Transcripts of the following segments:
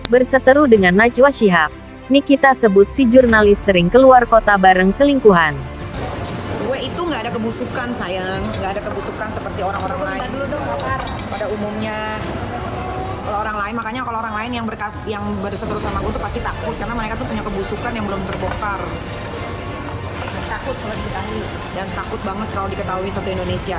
berseteru dengan Najwa Shihab. Nikita sebut si jurnalis sering keluar kota bareng selingkuhan. Gue itu nggak ada kebusukan sayang, nggak ada kebusukan seperti orang-orang lain. Pada umumnya, kalau orang lain, makanya kalau orang lain yang berseteru sama gue tuh pasti takut karena mereka tuh punya kebusukan yang belum terbongkar. Takut kalau diketahui. Dan takut banget kalau diketahui satu Indonesia.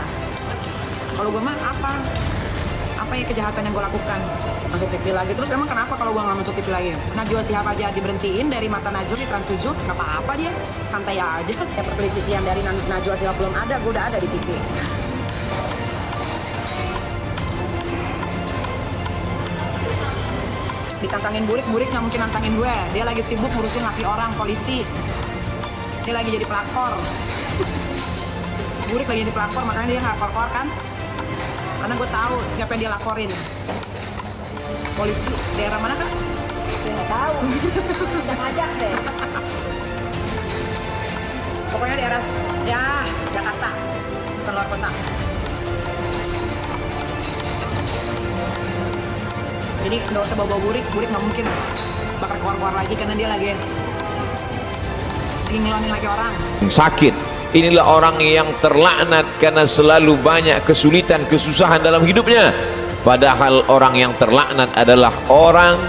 Kalau gue mah apa ya kejahatan yang gue lakukan? Masuk TV lagi, terus emang kenapa kalau gue nggak masuk TV lagi? Najwa Shihab aja diberhentiin dari Mata Najwa di Trans 7, nggak apa-apa dia, santai aja. Ya perpelitisian dari Najwa Shihab belum ada, gue udah ada di TV. Ditantangin Burik nggak mungkin nantangin gue. Dia lagi sibuk ngurusin laki orang, polisi. Dia lagi jadi pelakor. Burik lagi jadi pelakor, makanya dia nggak keluar kan? Karena gue tahu siapa yang dia laporin. Polisi daerah mana kan? Gue nggak tahu. Kita ngajak deh. Pokoknya daerah ya Jakarta, bukan luar kota. Jadi nggak usah bawa Burik nggak mungkin bakal keluar lagi karena dia lagi ngelonin lagi orang. Sakit. Inilah orang yang terlaknat karena selalu banyak kesulitan, kesusahan dalam hidupnya. Padahal orang yang terlaknat adalah orang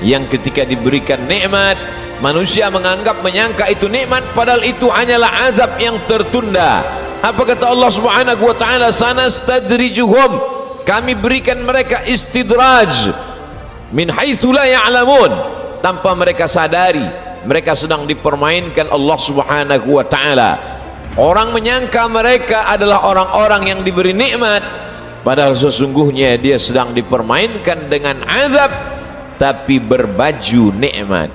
yang ketika diberikan nikmat, manusia menyangka itu nikmat, padahal itu hanyalah azab yang tertunda. Apa kata Allah Subhanahu wa taala? Sanastadrijuhum, kami berikan mereka istidraj min haitsu la ya'lamun, tanpa mereka sadari mereka sedang dipermainkan Allah Subhanahu wa taala. Orang menyangka mereka adalah orang-orang yang diberi nikmat, padahal sesungguhnya dia sedang dipermainkan dengan azab tapi berbaju nikmat.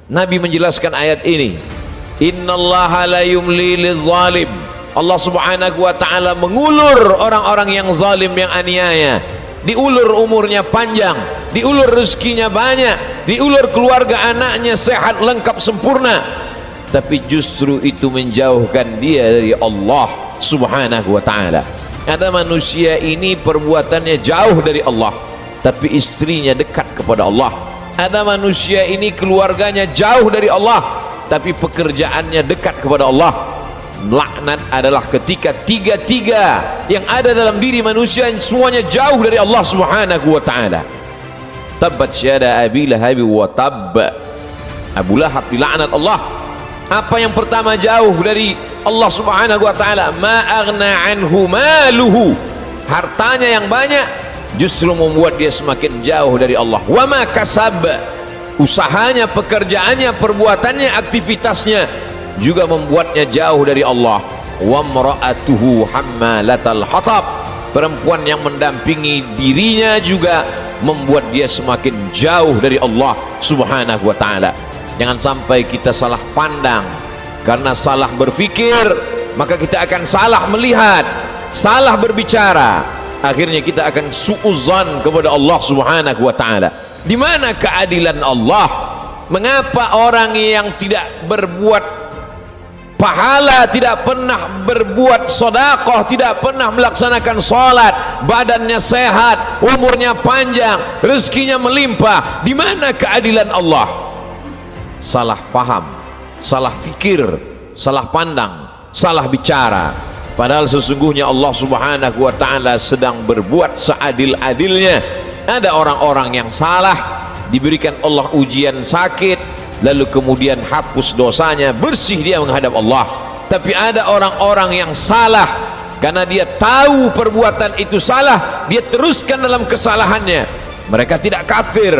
Nabi menjelaskan ayat ini, innallaha la yumli lizalim, Allah Subhanahu wa taala mengulur orang-orang yang zalim, yang aniaya. Diulur umurnya panjang, diulur rezekinya banyak, diulur keluarga anaknya sehat lengkap sempurna, tapi justru itu menjauhkan dia dari Allah Subhanahu wa taala. Ada manusia ini perbuatannya jauh dari Allah, tapi istrinya dekat kepada Allah. Ada manusia ini keluarganya jauh dari Allah, tapi pekerjaannya dekat kepada Allah. Laknat adalah ketika tiga-tiga yang ada dalam diri manusia semuanya jauh dari Allah Subhanahu wa taala. Tabbat syada Abi Lahab wa tabb. Abu Lahab dilaknat Allah. Apa yang pertama jauh dari Allah Subhanahu wa taala? Ma aghna anhu maluhu. Hartanya yang banyak justru membuat dia semakin jauh dari Allah. Wa ma kasab. Usahanya, pekerjaannya, perbuatannya, aktivitasnya juga membuatnya jauh dari Allah. Wa mra'atuhu hammalatal hatab. Perempuan yang mendampingi dirinya juga membuat dia semakin jauh dari Allah Subhanahu wa taala. Jangan sampai kita salah pandang. Karena salah berpikir, maka kita akan salah melihat, salah berbicara. Akhirnya kita akan suudzon kepada Allah Subhanahu wa taala. Di mana keadilan Allah? Mengapa orang yang tidak berbuat pahala, tidak pernah berbuat sedekah, tidak pernah melaksanakan salat, badannya sehat, umurnya panjang, rezekinya melimpah? Di mana keadilan Allah? Salah faham, salah fikir, salah pandang, salah bicara. Padahal sesungguhnya Allah Subhanahu wa taala sedang berbuat seadil-adilnya. Ada orang-orang yang salah, diberikan Allah ujian sakit, lalu kemudian hapus dosanya, bersih dia menghadap Allah. Tapi ada orang-orang yang salah, karena dia tahu perbuatan itu salah, dia teruskan dalam kesalahannya. Mereka tidak kafir,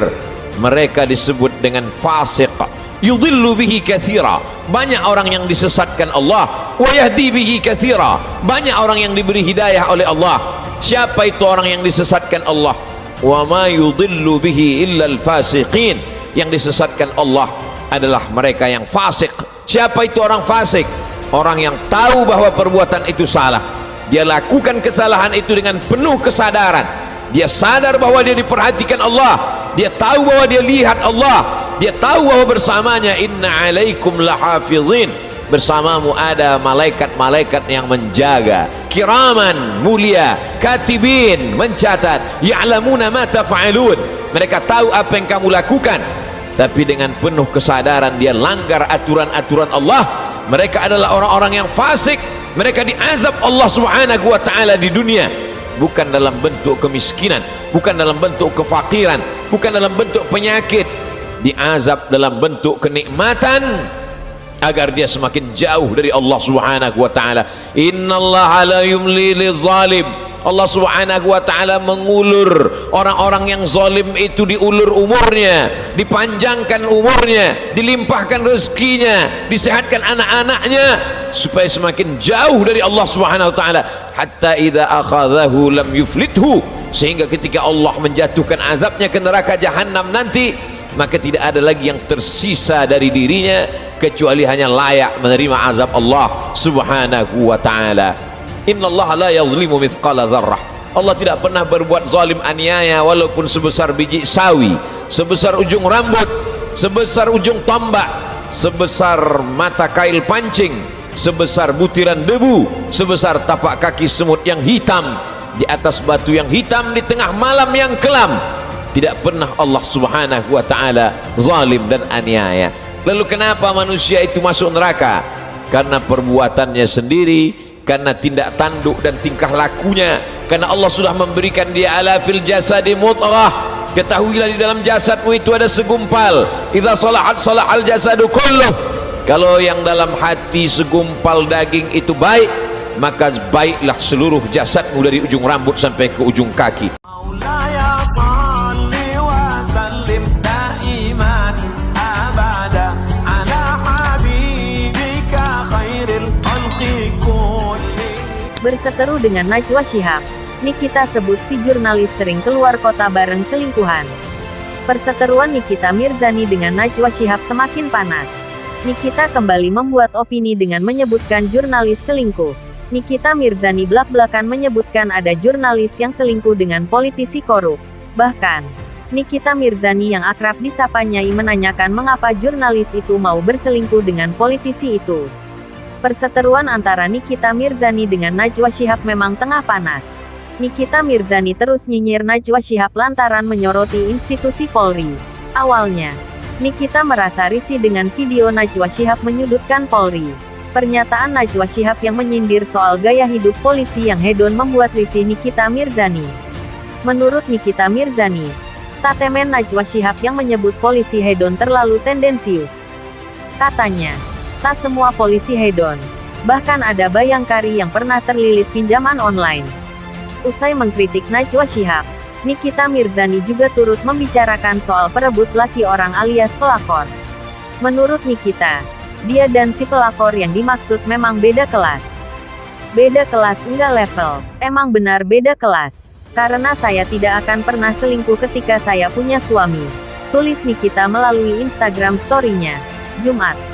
mereka disebut dengan fasik. Yudhillu bihi katsira, banyak orang yang disesatkan Allah. Wa yahdi bihi katsira, banyak orang yang diberi hidayah oleh Allah. Siapa itu orang yang disesatkan Allah? Wa ma yudhillu bihi illa al-fasiqin, yang disesatkan Allah adalah mereka yang fasik. Siapa itu orang fasik? Orang yang tahu bahwa perbuatan itu salah, dia lakukan kesalahan itu dengan penuh kesadaran. Dia sadar bahwa dia diperhatikan Allah, dia tahu bahwa dia lihat Allah, dia tahu bahwa bersamanya inna alaikum lahafizin, bersamamu ada malaikat-malaikat yang menjaga, kiraman, mulia, katibin, mencatat, ya'lamuna ma taf'alun, mereka tahu apa yang kamu lakukan, tapi dengan penuh kesadaran dia langgar aturan-aturan Allah. Mereka adalah orang-orang yang fasik. Mereka diazab Allah Subhanahu wa ta'ala di dunia, bukan dalam bentuk kemiskinan, bukan dalam bentuk kefakiran, bukan dalam bentuk penyakit, diazab dalam bentuk kenikmatan agar dia semakin jauh dari Allah Subhanahu wa ta'ala. Innallaha la yumli lizalim. Allah Subhanahu wa ta'ala mengulur orang-orang yang zalim itu, diulur umurnya, dipanjangkan umurnya, dilimpahkan rezekinya, disehatkan anak-anaknya supaya semakin jauh dari Allah Subhanahu wa ta'ala. Hatta idza akhadhahu lam yuflithu, sehingga ketika Allah menjatuhkan azabnya ke neraka jahanam nanti, maka tidak ada lagi yang tersisa dari dirinya kecuali hanya layak menerima azab Allah Subhanahu wa ta'ala. Innallaha la yazlimu mithqala dzarrah. Allah tidak pernah berbuat zalim aniaya walaupun sebesar biji sawi, sebesar ujung rambut, sebesar ujung tombak, sebesar mata kail pancing, sebesar butiran debu, sebesar tapak kaki semut yang hitam di atas batu yang hitam di tengah malam yang kelam. Tidak pernah Allah Subhanahu wa ta'ala zalim dan aniaya. Lalu kenapa manusia itu masuk neraka? Karena perbuatannya sendiri, karena tindak tanduk dan tingkah lakunya, karena Allah sudah memberikan dia ala fil jasadi mudghah. Ketahuilah di dalam jasadmu itu ada segumpal. Idza salahat salahal jasadu kulluh. Kalau yang dalam hati segumpal daging itu baik, maka baiklah seluruh jasadmu dari ujung rambut sampai ke ujung kaki. Berseteru dengan Najwa Shihab, Nikita sebut si jurnalis sering keluar kota bareng selingkuhan. Perseteruan Nikita Mirzani dengan Najwa Shihab semakin panas. Nikita kembali membuat opini dengan menyebutkan jurnalis selingkuh. Nikita Mirzani belak-belakan menyebutkan ada jurnalis yang selingkuh dengan politisi korup. Bahkan, Nikita Mirzani yang akrab disapa Nyai menanyakan mengapa jurnalis itu mau berselingkuh dengan politisi itu. Perseteruan antara Nikita Mirzani dengan Najwa Shihab memang tengah panas. Nikita Mirzani terus nyinyir Najwa Shihab lantaran menyoroti institusi Polri. Awalnya, Nikita merasa risih dengan video Najwa Shihab menyudutkan Polri. Pernyataan Najwa Shihab yang menyindir soal gaya hidup polisi yang hedon membuat risih Nikita Mirzani. Menurut Nikita Mirzani, statemen Najwa Shihab yang menyebut polisi hedon terlalu tendensius. Katanya, tak semua polisi hedon. Bahkan ada bayangkari yang pernah terlilit pinjaman online. Usai mengkritik Najwa Shihab, Nikita Mirzani juga turut membicarakan soal perebut laki orang alias pelakor. Menurut Nikita, dia dan si pelakor yang dimaksud memang beda kelas. Beda kelas enggak level, emang benar beda kelas. Karena saya tidak akan pernah selingkuh ketika saya punya suami. Tulis Nikita melalui Instagram story-nya, Jumat.